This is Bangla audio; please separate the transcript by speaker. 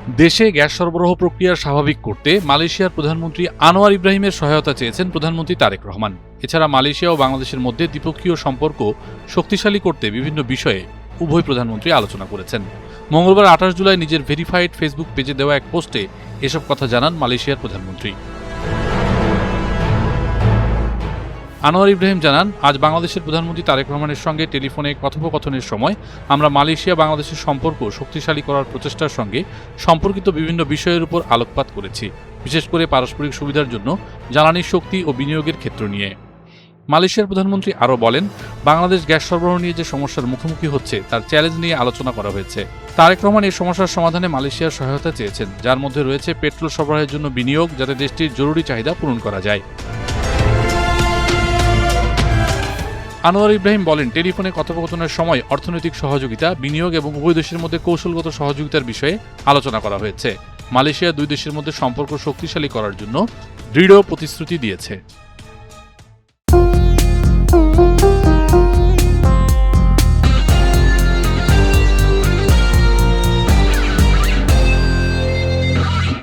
Speaker 1: দেশে গ্যাস সরবরাহ প্রক্রিয়া স্বাভাবিক করতে মালয়েশিয়ার প্রধানমন্ত্রী আনোয়ার ইব্রাহিমের সহায়তা চেয়েছেন প্রধানমন্ত্রী তারেক রহমান। এছাড়া মালয়েশিয়া ও বাংলাদেশের মধ্যে দ্বিপক্ষীয় সম্পর্ক শক্তিশালী করতে বিভিন্ন বিষয়ে উভয় প্রধানমন্ত্রী আলোচনা করেছেন। মঙ্গলবার ২৮ জুলাই নিজের ভেরিফাইড ফেসবুক পেজে দেওয়া এক পোস্টে এসব কথা জানান মালয়েশিয়ার প্রধানমন্ত্রী। আনোয়ার ইব্রাহিম জানান, আজ বাংলাদেশের প্রধানমন্ত্রী তারেক রহমানের সঙ্গে টেলিফোনে কথোপকথনের সময় আমরা মালয়েশিয়া বাংলাদেশের সম্পর্ক শক্তিশালী করার প্রচেষ্টার সঙ্গে সম্পর্কিত বিভিন্ন বিষয়ের উপর আলোকপাত করেছি, বিশেষ করে পারস্পরিক সুবিধার জন্য জ্বালানি শক্তি ও বিনিয়োগের ক্ষেত্র নিয়ে। মালয়েশিয়ার প্রধানমন্ত্রী আরও বলেন, বাংলাদেশ গ্যাস সরবরাহ নিয়ে যে সমস্যার মুখোমুখি হচ্ছে তার চ্যালেঞ্জ নিয়ে আলোচনা করা হয়েছে। তারেক রহমান এই সমস্যার সমাধানে মালয়েশিয়ার সহায়তা চেয়েছেন, যার মধ্যে রয়েছে পেট্রোল সরবরাহের জন্য বিনিয়োগ, যাতে দেশটির জরুরি চাহিদা পূরণ করা যায়। আনোয়ার ইব্রাহিম বলেন, টেলিফোনে কথোপকথনের সময় অর্থনৈতিক সহযোগিতা, বিনিয়োগ এবং উভয় দেশের মধ্যে কৌশলগত সহযোগিতার বিষয়ে আলোচনা করা হয়েছে। মালয়েশিয়া দুই দেশের মধ্যে সম্পর্ক শক্তিশালী করার জন্য দৃঢ় প্রতিশ্রুতি দিয়েছে।